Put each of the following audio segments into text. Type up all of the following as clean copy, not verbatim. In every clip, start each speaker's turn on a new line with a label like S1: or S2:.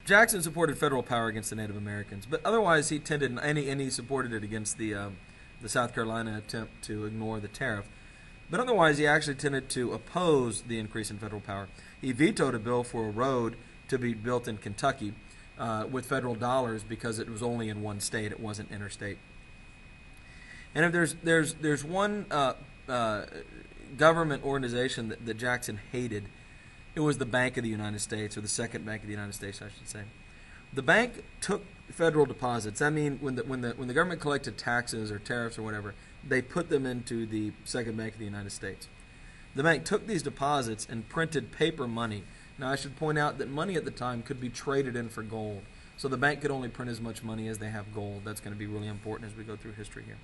S1: Jackson supported federal power against the Native Americans, but otherwise he tended, and he supported it against the South Carolina attempt to ignore the tariff. But otherwise, he actually tended to oppose the increase in federal power. He vetoed a bill for a road to be built in Kentucky with federal dollars because it was only in one state; it wasn't interstate. And if there's one government organization that Jackson hated, it was the Bank of the United States, or the Second Bank of the United States, I should say. The bank took federal deposits. I mean, when the government collected taxes or tariffs or whatever, they put them into the Second Bank of the United States. The bank took these deposits and printed paper money. Now, I should point out that money at the time could be traded in for gold. So the bank could only print as much money as they have gold. That's going to be really important as we go through history here.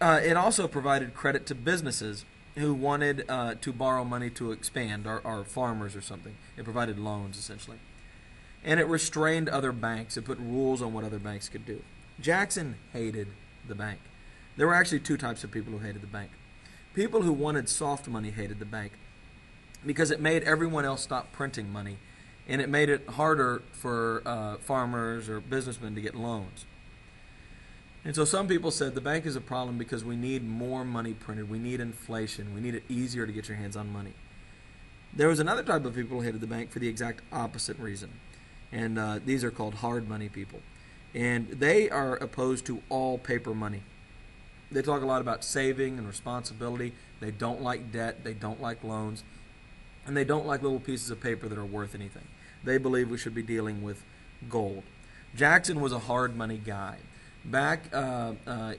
S1: It also provided credit to businesses who wanted to borrow money to expand, or farmers or something. It provided loans, essentially. And it restrained other banks. It put rules on what other banks could do. Jackson hated the bank. There were actually two types of people who hated the bank. People who wanted soft money hated the bank because it made everyone else stop printing money, and it made it harder for farmers or businessmen to get loans. And so some people said the bank is a problem because we need more money printed. We need inflation. We need it easier to get your hands on money. There was another type of people who hated the bank for the exact opposite reason. And these are called hard money people. And they are opposed to all paper money. They talk a lot about saving and responsibility. They don't like debt. They don't like loans. And they don't like little pieces of paper that are worth anything. They believe we should be dealing with gold. Jackson was a hard money guy. Back, when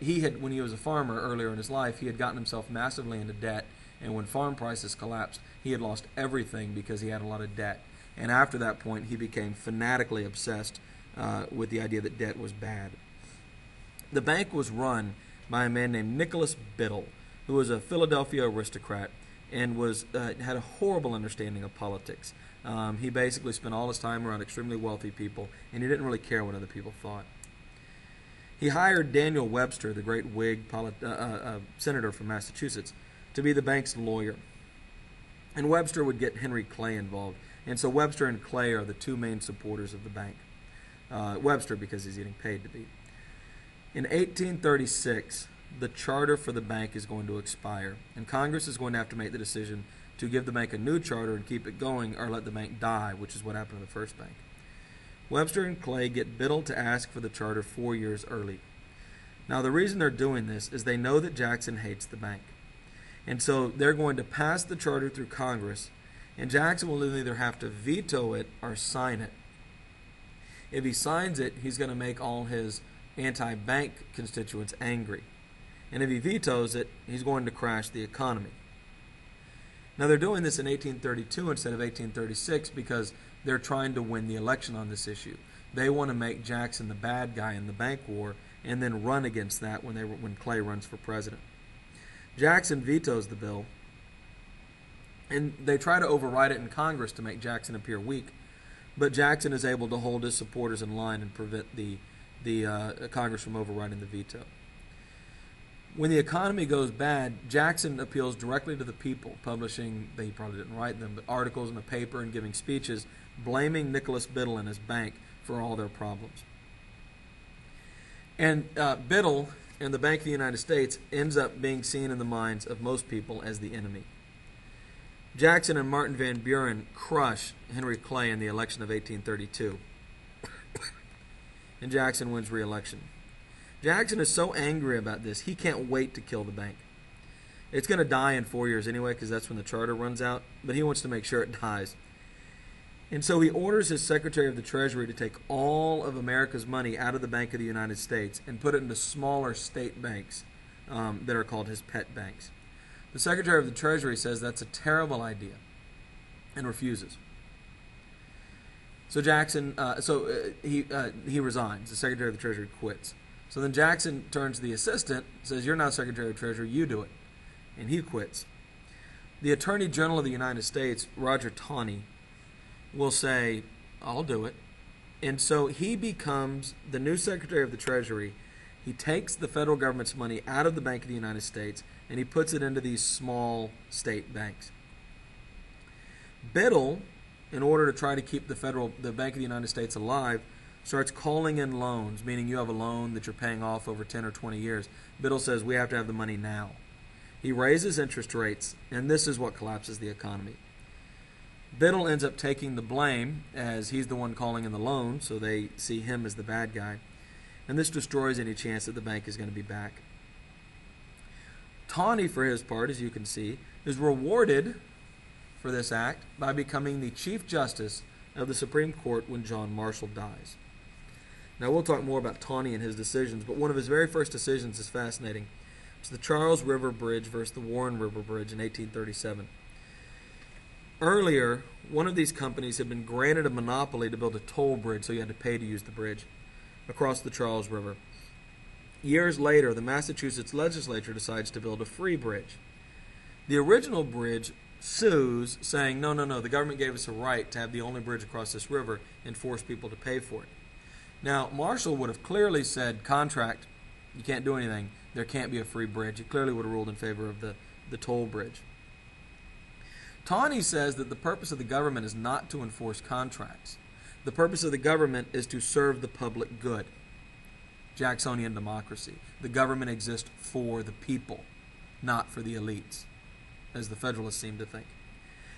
S1: he was a farmer earlier in his life, he had gotten himself massively into debt. And when farm prices collapsed, he had lost everything because he had a lot of debt. And after that point, he became fanatically obsessed with the idea that debt was bad. The bank was run by a man named Nicholas Biddle, who was a Philadelphia aristocrat and had a horrible understanding of politics. He basically spent all his time around extremely wealthy people, and he didn't really care what other people thought. He hired Daniel Webster, the great Whig senator from Massachusetts, to be the bank's lawyer. And Webster would get Henry Clay involved. And so Webster and Clay are the two main supporters of the bank. Webster because he's getting paid to be. In 1836, the charter for the bank is going to expire, and Congress is going to have to make the decision to give the bank a new charter and keep it going, or let the bank die, which is what happened to the first bank. Webster and Clay get Biddle to ask for the charter 4 years early. Now, the reason they're doing this is they know that Jackson hates the bank. And so they're going to pass the charter through Congress, and Jackson will either have to veto it or sign it. If he signs it, he's going to make all his anti-bank constituents angry. And if he vetoes it, he's going to crash the economy. Now, they're doing this in 1832 instead of 1836 because they're trying to win the election on this issue. They want to make Jackson the bad guy in the bank war and then run against that when Clay runs for president. Jackson vetoes the bill, and they try to override it in Congress to make Jackson appear weak, but Jackson is able to hold his supporters in line and prevent the Congress from overriding the veto. When the economy goes bad, Jackson appeals directly to the people, publishing, he probably didn't write them, but articles in the paper and giving speeches blaming Nicholas Biddle and his bank for all their problems. And Biddle and the Bank of the United States ends up being seen in the minds of most people as the enemy. Jackson and Martin Van Buren crush Henry Clay in the election of 1832. And Jackson wins re-election. Jackson is so angry about this, he can't wait to kill the bank. It's going to die in 4 years anyway, because that's when the charter runs out, but he wants to make sure it dies. And so he orders his Secretary of the Treasury to take all of America's money out of the Bank of the United States and put it into smaller state banks that are called his pet banks. The Secretary of the Treasury says that's a terrible idea and refuses. So Jackson, he resigns. The Secretary of the Treasury quits. So then Jackson turns to the assistant, says, "You're not Secretary of the Treasury, you do it." And he quits. The Attorney General of the United States, Roger Taney, will say, "I'll do it." And so he becomes the new Secretary of the Treasury, He takes the federal government's money out of the Bank of the United States and he puts it into these small state banks. Biddle, in order to try to keep the Bank of the United States alive, starts calling in loans, meaning you have a loan that you're paying off over 10 or 20 years. Biddle says we have to have the money now. He raises interest rates, and this is what collapses the economy. Biddle ends up taking the blame, as he's the one calling in the loan, so they see him as the bad guy. And this destroys any chance that the bank is going to be back. Tawney, for his part, as you can see, is rewarded for this act by becoming the Chief Justice of the Supreme Court when John Marshall dies. Now, we'll talk more about Tawney and his decisions, but one of his very first decisions is fascinating. It's the Charles River Bridge versus the Warren River Bridge in 1837. Earlier, one of these companies had been granted a monopoly to build a toll bridge, so you had to pay to use the bridge across the Charles River. Years later, the Massachusetts legislature decides to build a free bridge. The original bridge sues, saying, no, the government gave us a right to have the only bridge across this river and force people to pay for it. Now, Marshall would have clearly said, contract, you can't do anything, there can't be a free bridge. He clearly would have ruled in favor of the toll bridge. Tawney says that the purpose of the government is not to enforce contracts. The purpose of the government is to serve the public good. Jacksonian democracy. The government exists for the people, not for the elites, as the Federalists seem to think.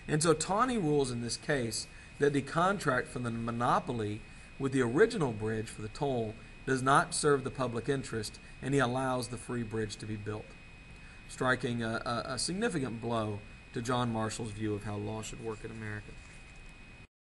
S1: And so Tawney rules in this case that the contract for the monopoly with the original bridge for the toll does not serve the public interest, and he allows the free bridge to be built, striking a significant blow to John Marshall's view of how law should work in America.